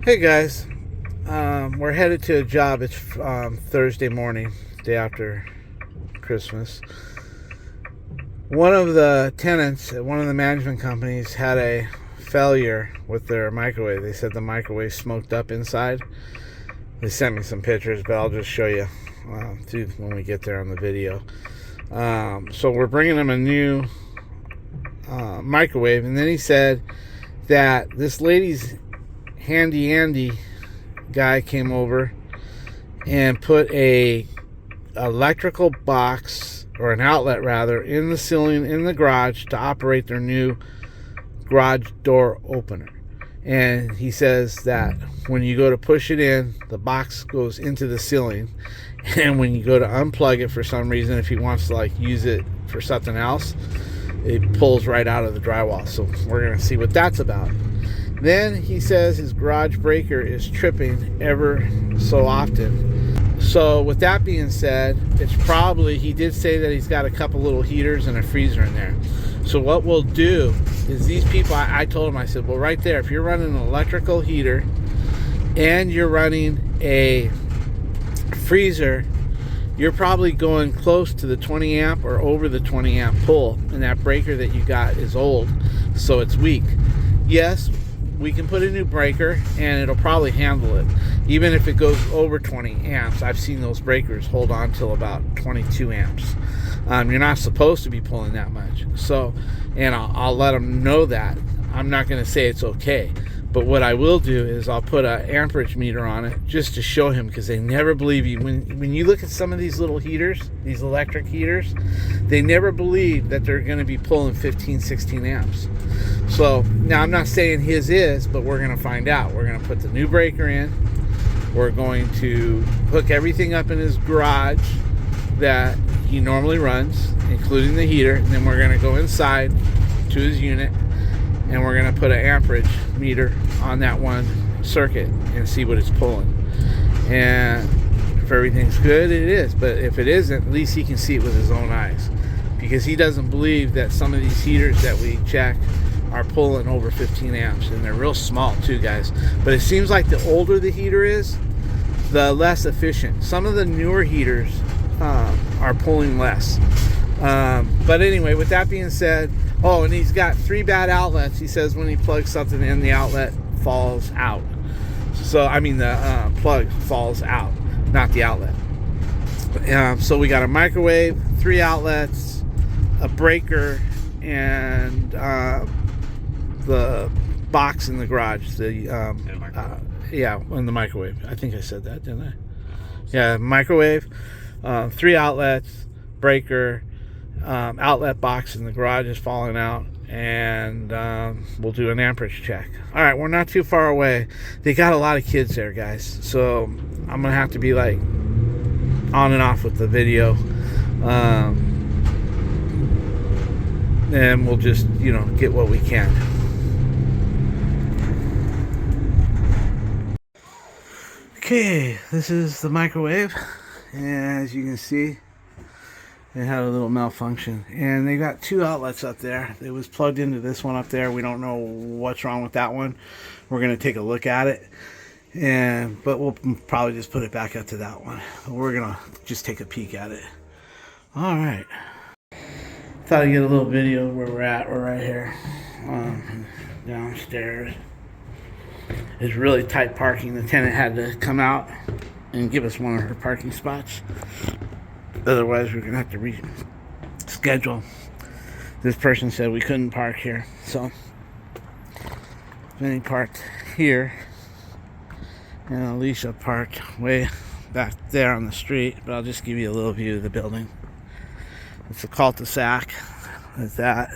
Hey guys, we're headed to a job. It's Thursday morning, day after Christmas. One of the tenants at one of the management companies had a failure with their microwave. They said the microwave smoked up inside. They sent me some pictures, but I'll just show you when we get there on the video. So we're bringing them a new microwave, and then he said that this lady's handy Andy guy came over and put a electrical box, or an outlet rather, in the ceiling in the garage to operate their new garage door opener. And he says that when you go to push it in, the box goes into the ceiling, and when you go to unplug it for some reason, if he wants to use it for something else, it pulls right out of the drywall. So we're going to see what that's about. Then he says his garage breaker is tripping ever so often. So with that being said, it's probably, he did say that he's got a couple little heaters and a freezer in there. So what we'll do is, these people, I told him, I said, well, right there, if you're running an electrical heater and you're running a freezer, you're probably going close to the 20 amp or over the 20 amp pull, and that breaker that you got is old, so it's weak. Yes, we can put a new breaker and it'll probably handle it, even if it goes over 20 amps. I've seen those breakers hold on till about 22 amps. You're not supposed to be pulling that much. So, and I'll let them know that. I'm not going to say it's okay, but what I will do is I'll put an amperage meter on it just to show him, because they never believe you. When you look at some of these little heaters, these electric heaters, they never believe that they're going to be pulling 15, 16 amps. So now I'm not saying his is, but we're going to find out. We're going to put the new breaker in. We're going to hook everything up in his garage that he normally runs, including the heater. And then we're going to go inside to his unit, and we're going to put an amperage meter on that one circuit and see what it's pulling. And if everything's good, it is. But if it isn't, at least he can see it with his own eyes, because he doesn't believe that some of these heaters that we check are pulling over 15 amps, and they're real small too, guys. But it seems like the older the heater is, the less efficient. Some of the newer heaters are pulling less. But anyway, with that being said, oh, and he's got 3 bad outlets. He says when he plugs something in, the outlet falls out. So I mean the plug falls out, not the outlet. So we got a microwave, 3 outlets, a breaker, and the box in the garage. Yeah, in the microwave. I think I said that, didn't I? Yeah, microwave, 3 outlets, breaker, outlet box in the garage is falling out, and we'll do an amperage check. All right, we're not too far away. They got a lot of kids there, guys, so I'm gonna have to be like on and off with the video, and we'll just get what we can. Okay, this is the microwave, and as you can see, it had a little malfunction, and they got 2 outlets up there. It was plugged into this one up there. We don't know what's wrong with that one. We're going to take a look at it, but we'll probably just put it back up to that one. We're going to just take a peek at it. All right. Thought I'd get a little video of where we're at. We're right here downstairs. It's really tight parking. The tenant had to come out and give us one of her parking spots. Otherwise, we're going to have to reschedule. This person said we couldn't park here. So, Vinny parked here. And Alicia parked way back there on the street. But I'll just give you a little view of the building. It's a cul-de-sac. Like that.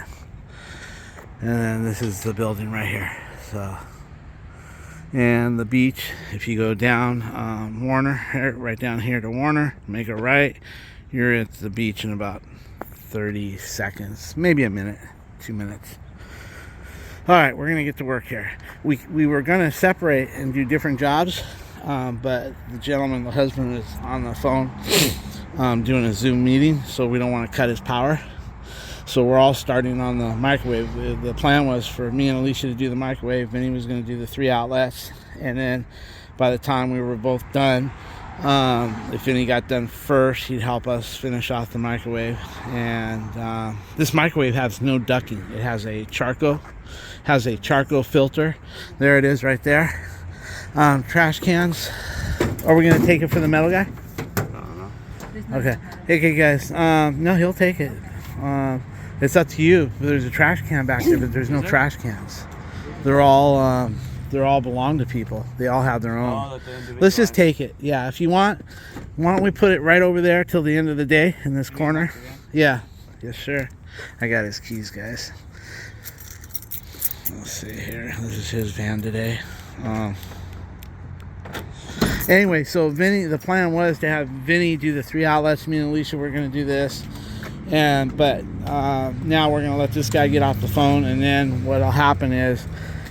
And then this is the building right here. So, and the beach, if you go down Warner, right down here to Warner, make a right, you're at the beach in about 30 seconds, maybe a minute, 2 minutes. All right, we're gonna get to work here. We were gonna separate and do different jobs, but the gentleman, the husband, is on the phone doing a Zoom meeting, so we don't want to cut his power. So we're all starting on the microwave. The plan was for me and Alicia to do the microwave. Vinny was going to do the 3 outlets, and then by the time we were both done, if Vinny got done first, he'd help us finish off the microwave. And this microwave has no ducting. It has a charcoal filter. There it is right there. Trash cans. Are we going to take it for the metal guy? I don't know. Okay. Hey guys. No, he'll take it. It's up to you. There's a trash can back there, but there's no trash cans. They're all belong to people. They all have their own. Let's just take it. Yeah, if you want, why don't we put it right over there till the end of the day in this corner? Yeah. Yes, sure. I got his keys, guys. Let's see here. This is his van today. Anyway, so Vinny, the plan was to have Vinny do the 3 outlets. Me and Alicia were going to do this. But now we're going to let this guy get off the phone, and then what'll happen is,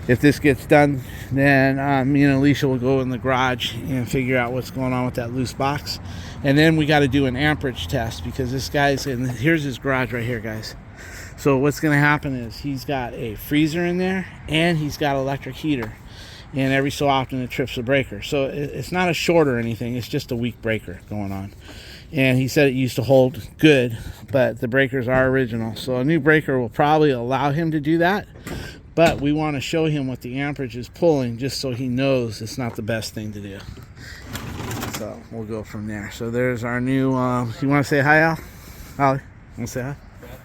if this gets done, then me and Alicia will go in the garage and figure out what's going on with that loose box. And then we got to do an amperage test, because this guy's in, here's his garage right here, guys. So what's going to happen is he's got a freezer in there, and he's got an electric heater. And every so often it trips the breaker. So it's not a short or anything, it's just a weak breaker going on. And he said it used to hold good, but the breakers are original. So a new breaker will probably allow him to do that. But we want to show him what the amperage is pulling, just so he knows it's not the best thing to do. So we'll go from there. So there's our new, you want to say hi, Al? Al, you want to say hi?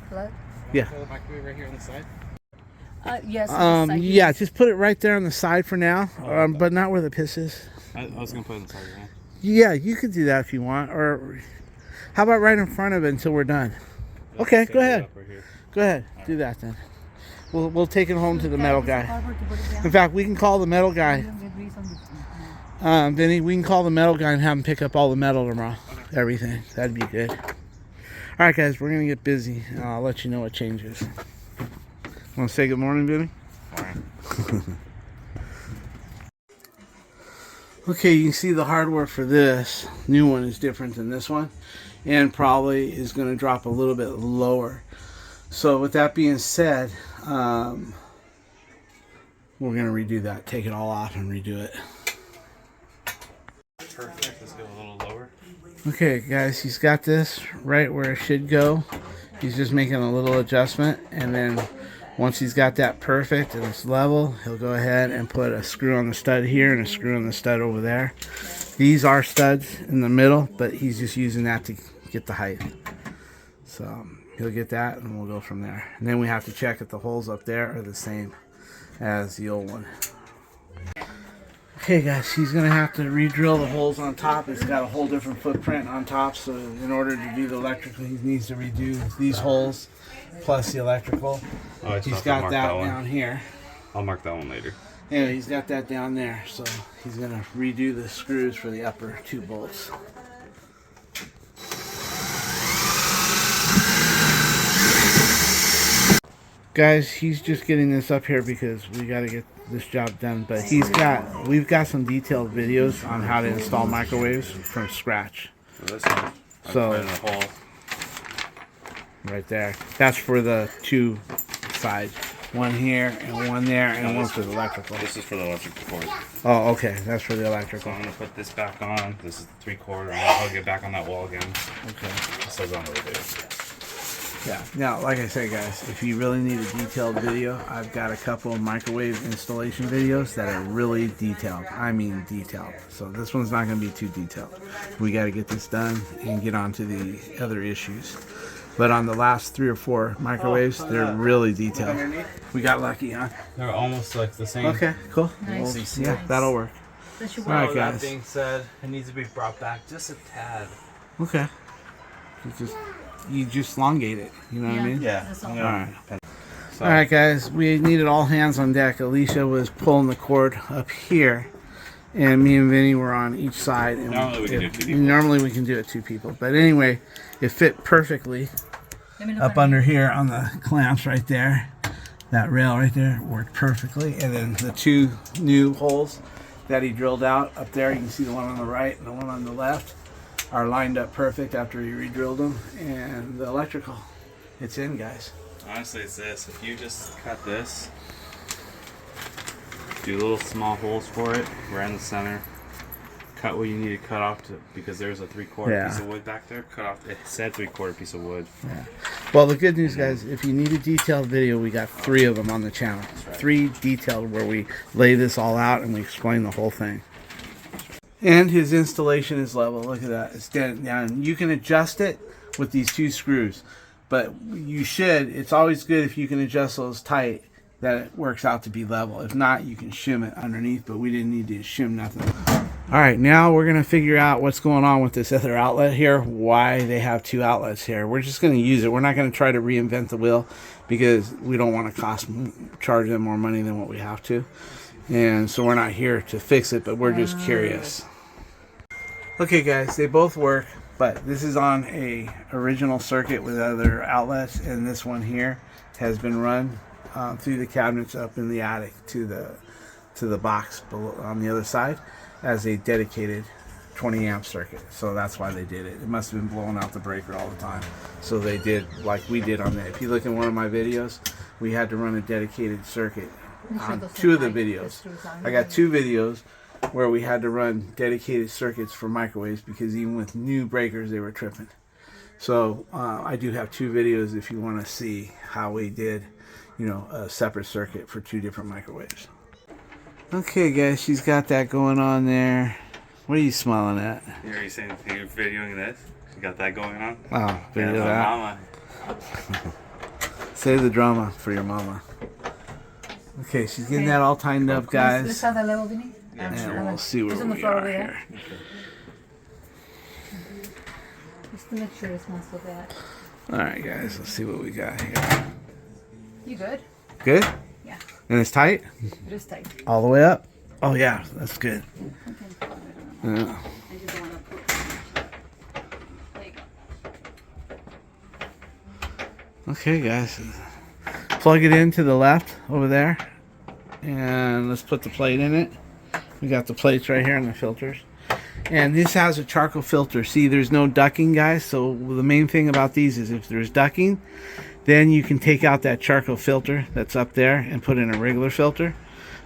Hello? Yeah. Right here on the side? Yes. Yeah, just put it right there on the side for now, but not where the piss is. I was going to put it on the side, right? Yeah, you could do that if you want. Or how about right in front of it until we're done? Okay, go ahead. Go ahead. Do that then. We'll take it home to the metal guy. In fact, we can call the metal guy. Vinny, we can call the metal guy and have him pick up all the metal tomorrow. Everything. That'd be good. All right, guys, we're going to get busy. I'll let you know what changes. Want to say good morning, Vinny? Morning. Okay, you can see the hardware for this new one is different than this one, and probably is going to drop a little bit lower. So with that being said, we're going to redo that. Take it all off and redo it. Perfect. Let's go a little lower. Okay, guys, he's got this right where it should go. He's just making a little adjustment, and then once he's got that perfect and it's level, he'll go ahead and put a screw on the stud here and a screw on the stud over there. These are studs in the middle, but he's just using that to get the height. So he'll get that, and we'll go from there. And then we have to check if the holes up there are the same as the old one. Okay, guys, he's going to have to re-drill the holes on top. It's got a whole different footprint on top, so in order to do the electrical, he needs to redo these holes plus the electrical. Oh, he's got that down here. I'll mark that one later. Yeah, he's got that down there, so he's going to redo the screws for the upper 2 bolts. Guys, he's just getting this up here because we got to get this job done, but we've got some detailed videos on how to install microwaves from scratch. So right there, that's for the 2 sides, one here and one there, and one for the electrical. This is for the electrical cord. Oh, okay, that's for the electrical. So I'm gonna put this back on. This is the 3/4. I'm gonna plug it back on that wall again. Okay. It says on the video. Yeah. Now, like I said, guys, if you really need a detailed video, I've got a couple of microwave installation videos that are really detailed. I mean detailed. So this one's not going to be too detailed. We got to get this done and get on to the other issues. But on the last 3 or 4 microwaves, they're really detailed. We got lucky, huh? They're almost like the same. Okay, cool. Nice. Well, yeah, that'll work. All right, guys. That being said, it needs to be brought back just a tad. Okay. You just elongate it. You know what I mean? Yeah. All right. All right, guys. We needed all hands on deck. Alicia was pulling the cord up here, and me and Vinny were on each side. And normally we can do 2 people. Normally we can do it 2 people. But anyway, it fit perfectly up under here on the clamps right there. That rail right there worked perfectly. And then the 2 new holes that he drilled out up there, you can see the one on the right and the one on the left, are lined up perfect after he re-drilled them. And the electrical, it's in, guys. Honestly, it's this. If you just cut this, do little small holes for it right in the center. Cut what you need to cut off because there's a 3/4 piece of wood back there. Cut off. It said 3/4 piece of wood. Yeah. Well, the good news, guys, if you need a detailed video, we got 3 of them on the channel. Right. 3 detailed where we lay this all out and we explain the whole thing. And his installation is level. Look at that. It's dead down. You can adjust it with these 2 screws, but you should. It's always good if you can adjust those tight that it works out to be level. If not, you can shim it underneath, but we didn't need to shim nothing. All right, now we're going to figure out what's going on with this other outlet here, why they have 2 outlets here. We're just going to use it. We're not going to try to reinvent the wheel because we don't want to charge them more money than what we have to. And so we're not here to fix it, but we're just curious. Okay, guys, they both work, but this is on a original circuit with other outlets, and this one here has been run through the cabinets up in the attic to the box below, on the other side, as a dedicated 20 amp circuit. So that's why they did it. It must have been blowing out the breaker all the time. So they did like we did on that. If you look in one of my videos, we had to run a dedicated circuit on 2 of the videos. I got 2 videos where we had to run dedicated circuits for microwaves because even with new breakers, they were tripping. So I do have 2 videos if you want to see how we did, you know, a separate circuit for 2 different microwaves. Okay, guys, she's got that going on there. What are you smiling at? Are you saying you're videoing this? You got that going on? Oh, video yeah, that. Mama. Save the drama for your mama. Okay, she's getting that all tightened up, guys. Let's have the level, Vinny. And we'll see where It's on the we floor are over there. here. Just to make sure it's not so bad. All right, guys, let's see what we got here. You good? Good? Yeah. And it's tight? It is tight. All the way up? Oh, yeah, that's good. Okay. Yeah. I just don't want to put there you go. Okay, guys. Plug it in to the left over there. And let's put the plate in it. We got the plates right here and the filters. And this has a charcoal filter. See, there's no ducking, guys. So the main thing about these is if there's ducking, then you can take out that charcoal filter that's up there and put in a regular filter.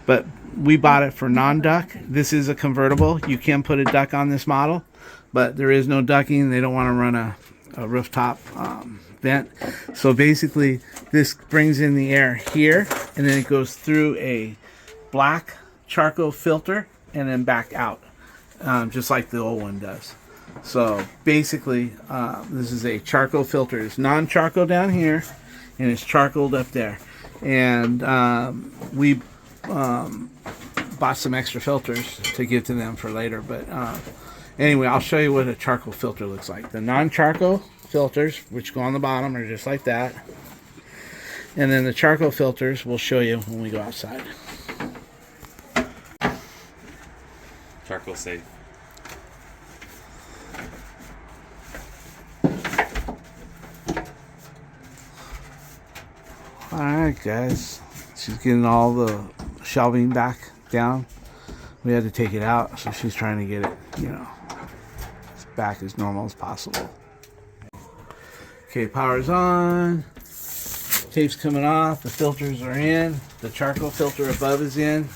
But we bought it for non-duck. This is a convertible. You can put a duck on this model, but there is no ducking. They don't want to run a rooftop vent. So basically, this brings in the air here, and then it goes through a black charcoal filter and then back out, just like the old one does. So basically, this is a charcoal filter. It's non-charcoal down here, and it's charcoaled up there. And we bought some extra filters to give to them for later. But anyway, I'll show you what a charcoal filter looks like. The non-charcoal filters, which go on the bottom, are just like that. And then the charcoal filters we'll show you when we go outside. Charcoal safe. Alright, guys. She's getting all the shelving back down. We had to take it out, so she's trying to get it, you know, back as normal as possible. Okay, power's on. Tape's coming off. The filters are in. The charcoal filter above is in.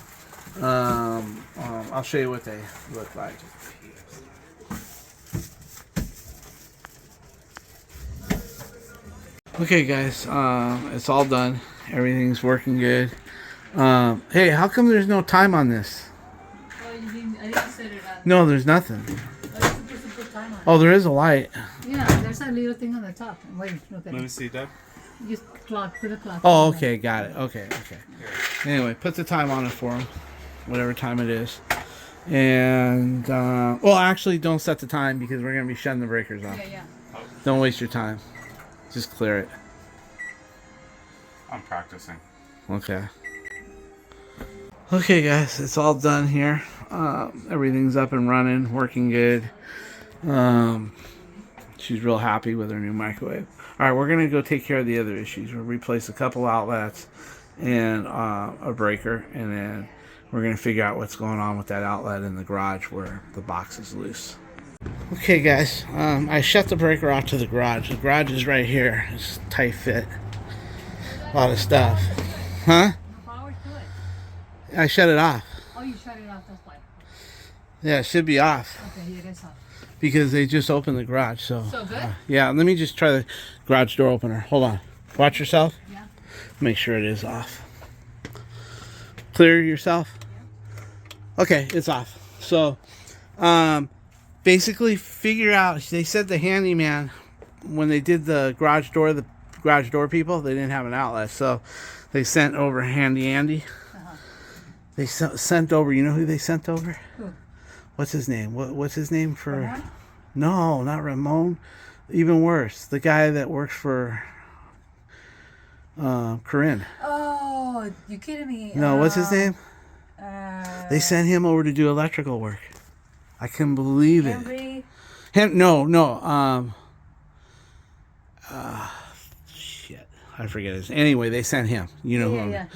I'll show you what they look like. Okay, guys, it's all done. Everything's working good. Hey, how come there's no time on this? Well, I didn't set it up. No, there's nothing. I was supposed to put time on it. Oh, there is a light. Yeah, there's a little thing on the top. Wait, look at Let me it. see, Doug. Just put a clock. Oh, on okay, got it. Okay. Anyway, put the time on it for him, whatever time it is. And, well, actually, don't set the time because we're going to be shutting the breakers off. Yeah. Don't waste your time. Just clear it. I'm practicing. Okay. Okay, guys, it's all done here. Everything's up and running, working good. She's real happy with her new microwave. All right, we're going to go take care of the other issues. We'll replace a couple outlets and a breaker, and then we're going to figure out what's going on with that outlet in the garage where the box is loose. Okay, guys, I shut the breaker off to the garage. The garage is right here. It's a tight fit. A lot of stuff. Huh? Power to it. I shut it off. Oh, you shut it off. That's why. Yeah, it should be off. Okay, it is off. Because they just opened the garage, so. So good? Yeah, let me just try the garage door opener. Hold on. Watch yourself. Yeah. Make sure it is off. Clear yourself. Yeah. Okay, it's off. So, basically figure out, they said the handyman, when they did the garage door people, they didn't have an outlet. So they sent over Handy Andy. They sent over, you know who they sent over? Who? What's his name? What's his name for? Ramon? No, not Ramon. Even worse, the guy that works for Corinne. Oh, you kidding me? No, what's his name? They sent him over to do electrical work. I couldn't believe it. Henry? No. Shit, I forget his. Anyway, they sent him. You know who? Yeah.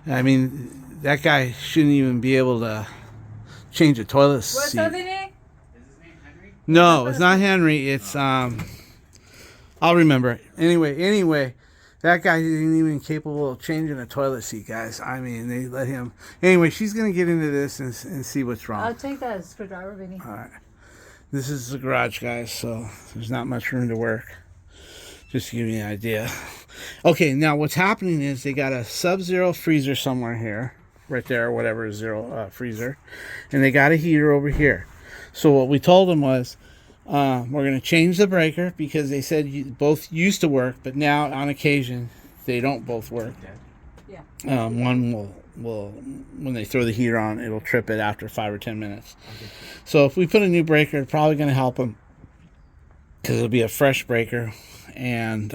I mean, that guy shouldn't even be able to change a toilet What's seat. the name? No, it's not Henry. It's I'll remember it. Anyway, that guy isn't even capable of changing a toilet seat, guys. I mean, they let him. Anyway, she's gonna get into this and see what's wrong. I'll take that screwdriver, Vinny. All right. This is the garage, guys, so there's not much room to work. Just to give you an idea. Okay, now what's happening is they got a sub-zero freezer somewhere here, right there, whatever zero freezer, and they got a heater over here. So what we told them was, we're going to change the breaker because they said both used to work, but now on occasion they don't both work. Yeah. One will when they throw the heater on, it'll trip it after 5 or 10 minutes. Okay. So if we put a new breaker, it's probably going to help them because it'll be a fresh breaker and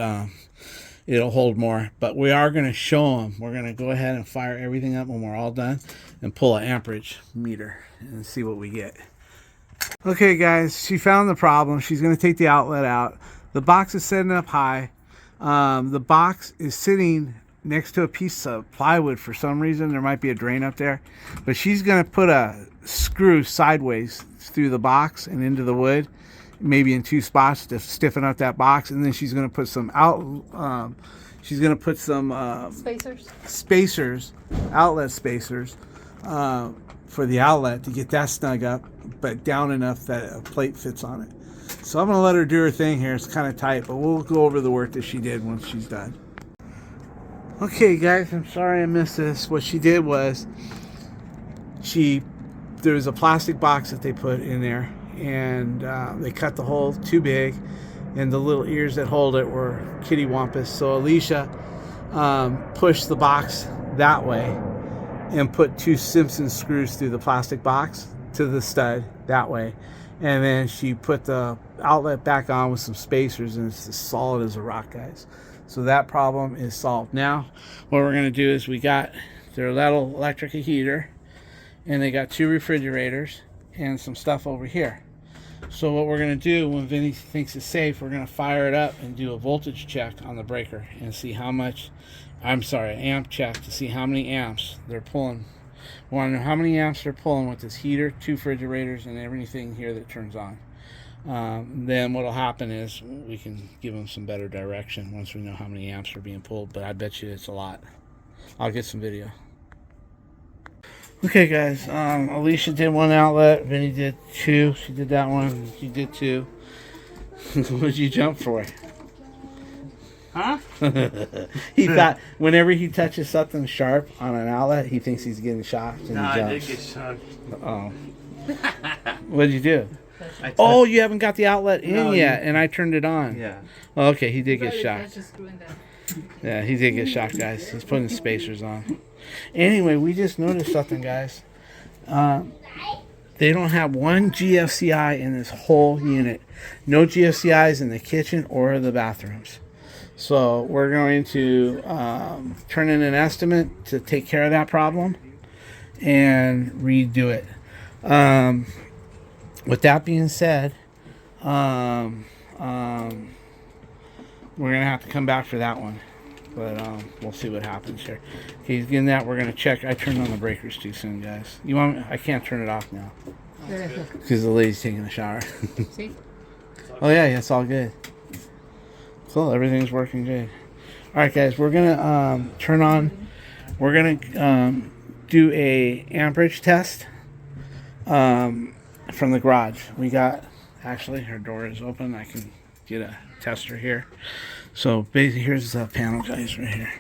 it'll hold more. But we are going to show them. We're going to go ahead and fire everything up when we're all done and pull an amperage meter and see what we get. Okay, guys, she found the problem. She's going to take the outlet out. The box is setting up high. The box is sitting next to a piece of plywood for some reason. There might be a drain up there. But she's going to put a screw sideways through the box and into the wood, maybe in 2 spots to stiffen up that box. And then she's going to put some spacers, outlet spacers, for the outlet to get that snug up, but down enough that a plate fits on it. So I'm going to let her do her thing here. It's kind of tight, but we'll go over the work that she did once she's done. Okay, guys, I'm sorry I missed this. What she did was there was a plastic box that they put in there, and they cut the hole too big, and the little ears that hold it were kitty wampus. So Alicia pushed the box that way and put 2 Simpson screws through the plastic box to the stud that way. And then she put the outlet back on with some spacers, and it's as solid as a rock, guys. So that problem is solved. Now, what we're going to do is we got their little electric heater, and they got 2 refrigerators and some stuff over here. So what we're going to do when Vinny thinks it's safe, we're going to fire it up and do a voltage check on the breaker and see how much, amp check to see how many amps they're pulling. We want to know how many amps they're pulling with this heater, 2 refrigerators, and everything here that turns on. Then what will happen is we can give them some better direction once we know how many amps are being pulled, but I bet you it's a lot. I'll get some video. Okay, guys, Alicia did 1 outlet, Vinny did 2, she did that one, you did 2. What did you jump for? Huh? He thought whenever he touches something sharp on an outlet, he thinks he's getting shocked. And No, he I jumps. did get shocked. Oh. What did you do? Oh, you haven't got the outlet in yet, and I turned it on. Yeah. Oh, okay, he did get shocked. Yeah, he did get shocked, guys. He's putting spacers on. Anyway, we just noticed something, guys. They don't have 1 GFCI in this whole unit. No GFCIs in the kitchen or the bathrooms. So we're going to turn in an estimate to take care of that problem and redo it. With that being said, we're going to have to come back for that one. But we'll see what happens here. Okay, he's getting that. We're going to check. I turned on the breakers too soon, guys. You want me? I can't turn it off now because the lady's taking a shower. See? Oh, yeah, it's all good. Cool, everything's working good. All right, guys, we're gonna turn on. We're gonna do a amperage test from the garage. We got, actually, her door is open. I can get a tester here. So basically, here's the panel, guys, right here.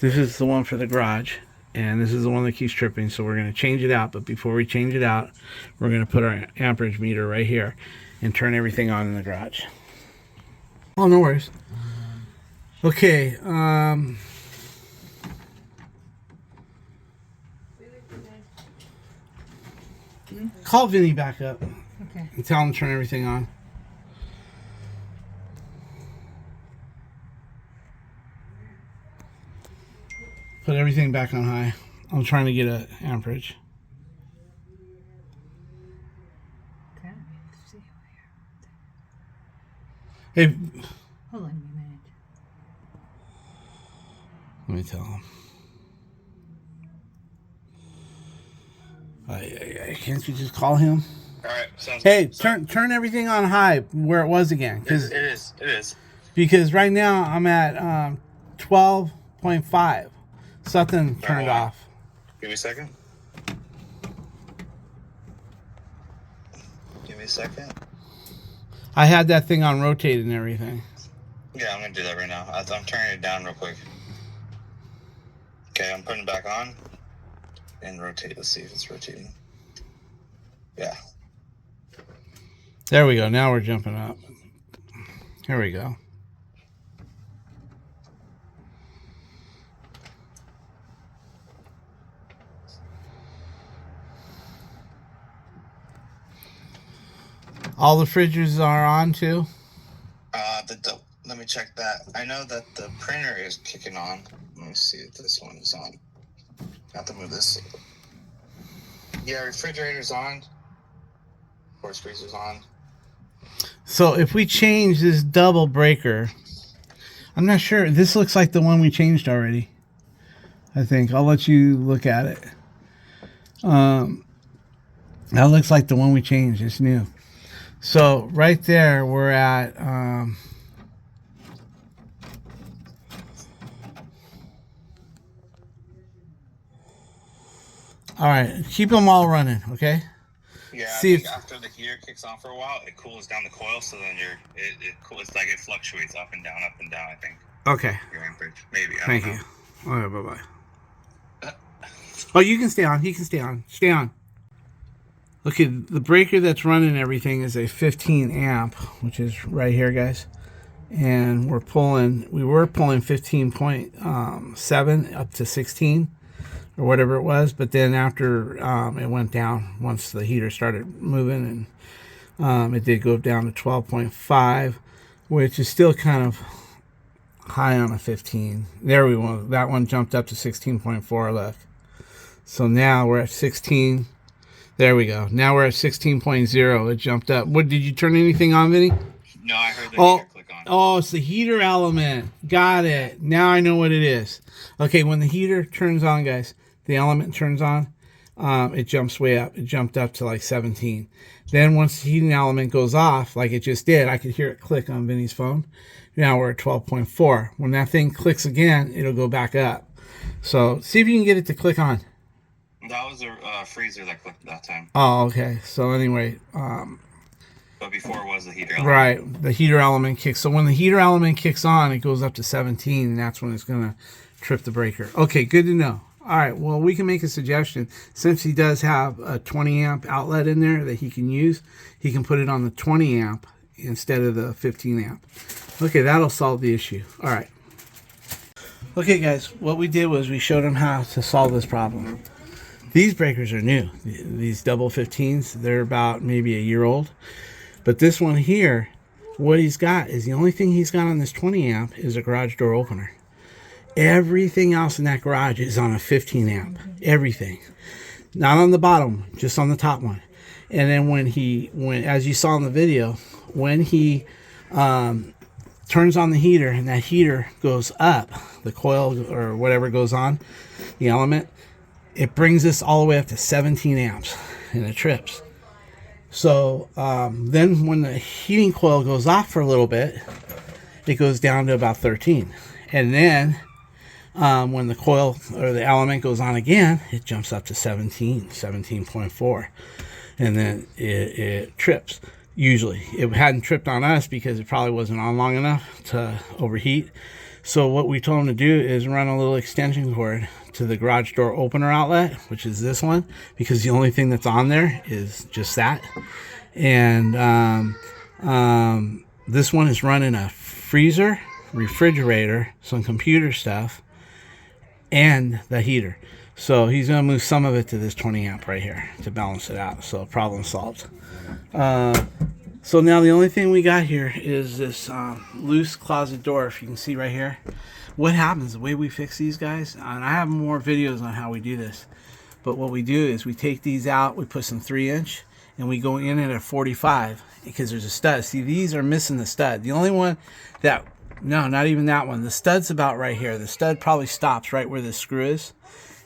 This is the one for the garage, and this is the one that keeps tripping. So we're gonna change it out. But before we change it out, we're gonna put our amperage meter right here and turn everything on in the garage. Oh, no worries. Okay. Call Vinny back up. Okay. And tell him to turn everything on. Put everything back on high. I'm trying to get an amperage. Okay. Let's see Hey, Hold on a minute. let me tell him. Can't you just call him? All right. Sounds Hey, good. turn everything on high where it was again, It is. It is. because right now I'm at 12.5. Something turned wow. off. Give me a second. Give me a second. I had that thing on rotate and everything. Yeah, I'm gonna do that right now. I'm turning it down real quick. Okay, I'm putting it back on and rotate. Let's see if it's rotating. Yeah. There we go. Now we're jumping up. Here we go. All the fridges are on too. Let me check that. I know that the printer is kicking on. Let me see if this one is on. Have to move this. Yeah, refrigerator's on. Force freezer's on. So if we change this double breaker, I'm not sure. This looks like the one we changed already. I think I'll let you look at it. That looks like the one we changed. It's new. So right there, we're at. All right, keep them all running, okay? Yeah, See I think if- after the heater kicks on for a while, it cools down the coil, so then it's like it fluctuates up and down, I think. Okay. Your amperage. Maybe. I Thank don't you. know. All right, bye-bye. Oh, you can stay on. He can stay on. Stay on. Okay, the breaker that's running everything is a 15 amp, which is right here, guys. And we were pulling 15.7 up to 16 or whatever it was. But then after it went down, once the heater started moving, and it did go down to 12.5, which is still kind of high on a 15. There we go. That one jumped up to 16.4 left. So now we're at 16. There we go. Now we're at 16.0. It jumped up. What, did you turn anything on, Vinny? No, I heard the heater click on. Oh, it's the heater element. Got it. Now I know what it is. Okay, when the heater turns on, guys, the element turns on, it jumps way up. It jumped up to like 17. Then once the heating element goes off, like it just did, I could hear it click on Vinny's phone. Now we're at 12.4. When that thing clicks again, it'll go back up. So see if you can get it to click on. That was a freezer that clicked that time. Oh, okay. So anyway, But before it was the heater element. right, the heater element kicks. So when the heater element kicks on, it goes up to 17, and that's when it's going to trip the breaker. Okay, good to know. All right, well, we can make a suggestion. Since he does have a 20 amp outlet in there that he can use, he can put it on the 20 amp instead of the 15 amp. Okay, that'll solve the issue. All right. Okay, guys, what we did was we showed him how to solve this problem. These breakers are new. These double 15s, they're about maybe a year old. But this one here, what he's got is the only thing he's got on this 20 amp is a garage door opener. Everything else in that garage is on a 15 amp. Everything. Not on the bottom, just on the top one. And then when as you saw in the video, when he turns on the heater and that heater goes up, the coil or whatever goes on, the element, it brings this all the way up to 17 amps and it trips. So then when the heating coil goes off for a little bit, it goes down to about 13. And then when the coil or the element goes on again, it jumps up to 17.4, and then it trips. Usually it hadn't tripped on us because it probably wasn't on long enough to overheat. So what we told him to do is run a little extension cord to the garage door opener outlet, which is this one, because the only thing that's on there is just that. And this one is running a freezer, refrigerator, some computer stuff, and the heater. So he's going to move some of it to this 20 amp right here to balance it out. So problem solved. So now the only thing we got here is this loose closet door. If you can see right here, what happens, the way we fix these guys, and I have more videos on how we do this, but what we do is we take these out, we put some 3-inch, and we go in at a 45 because there's a stud. See, these are missing the stud. The only one that, no, not even that one. The stud's about right here. The stud probably stops right where the screw is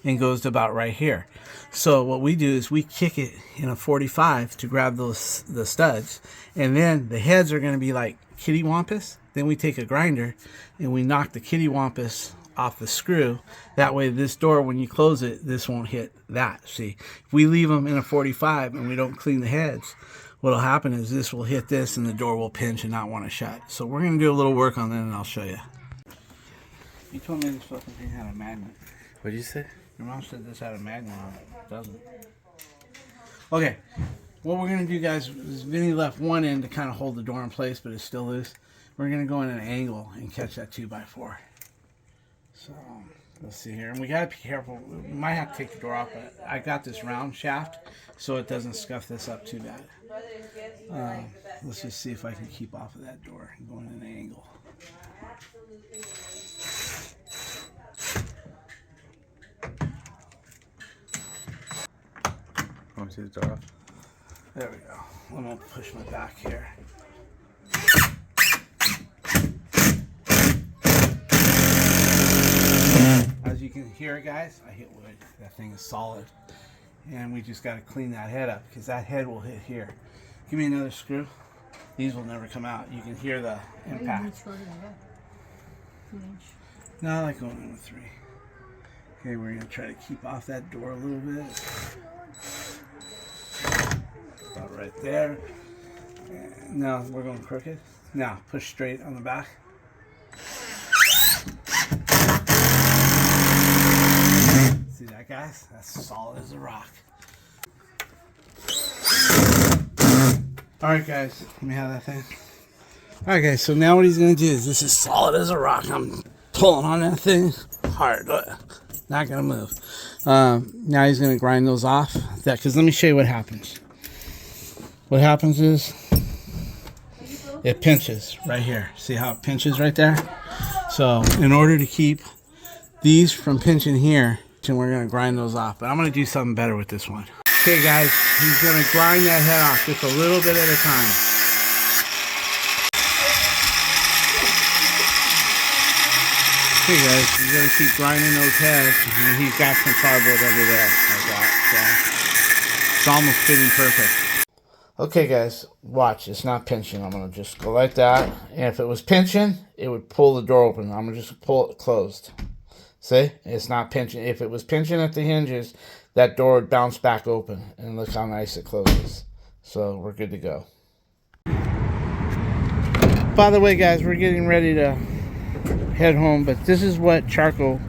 and goes to about right here. So what we do is we kick it in a 45 to grab the studs, and then the heads are going to be like kitty wampus. Then we take a grinder and we knock the kitty wampus off the screw. That way this door, when you close it, this won't hit that. See, if we leave them in a 45 and we don't clean the heads, what'll happen is this will hit this and the door will pinch and not want to shut. So we're going to do a little work on that, and I'll show you. You told me this fucking thing had a magnet. What did you say? Your mom said this had a magnet on it. It doesn't. Okay, what we're going to do, guys, is Vinny left one end to kind of hold the door in place, but it's still loose. We're going to go in an angle and catch that 2x4. So, let's see here. And we got to be careful. We might have to take the door off, but I got this round shaft so it doesn't scuff this up too bad. Let's just see if I can keep off of that door and go in an angle. Want to see the door off? There we go. I'm going to push my back here. As you can hear, guys, I hit wood. That thing is solid. And we just got to clean that head up because that head will hit here. Give me another screw. These will never come out. You can hear the impact. No, I like going in with 3. Okay, we're going to try to keep off that door a little bit. About right there. And now we're going crooked. Now push straight on the back. See that, guys? That's solid as a rock. Alright, guys, let me have that thing. Alright, guys, so now what he's going to do is, this is solid as a rock. I'm pulling on that thing hard. Not going to move. Now he's going to grind those off. Because let me show you what happens. What happens is it pinches right here. See how it pinches right there? So in order to keep these from pinching here, we're going to grind those off. But I'm going to do something better with this one. Okay, guys, he's going to grind that head off just a little bit at a time. Okay, guys, he's going to keep grinding those heads. And he's got some cardboard under there like that. So it's almost fitting perfect. Okay, guys, watch. It's not pinching. I'm going to just go like that. And if it was pinching, it would pull the door open. I'm going to just pull it closed. See? It's not pinching. If it was pinching at the hinges, that door would bounce back open. And look how nice it closes. So we're good to go. By the way, guys, we're getting ready to head home. But this is what charcoal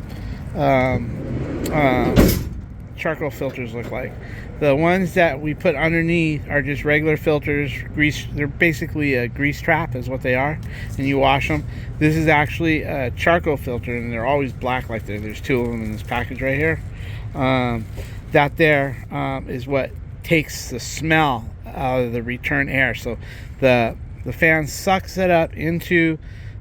filters look like. The ones that we put underneath are just regular filters, grease. They're basically a grease trap is what they are, and you wash them. This is actually a charcoal filter, and they're always black like that. There's 2 of them in this package right here. That there is what takes the smell out of the return air. So the fan sucks it up into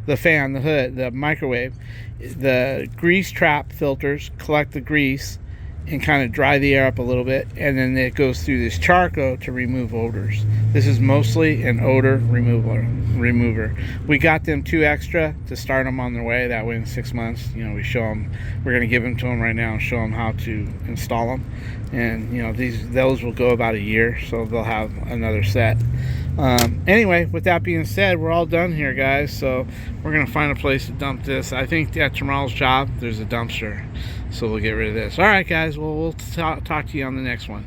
the fan, the hood, the microwave. The grease trap filters collect the grease and kind of dry the air up a little bit, and then it goes through this charcoal to remove odors. This is mostly an odor remover. We got them 2 extra to start them on their way. That way in 6 months, you know, we show them. We're going to give them to them right now and show them how to install them. And you know, those will go about a year, so they'll have another set. Anyway, with that being said, we're all done here, guys. So we're gonna find a place to dump this. I think at tomorrow's job there's a dumpster, so we'll get rid of this. All right, guys. Well, we'll talk to you on the next one.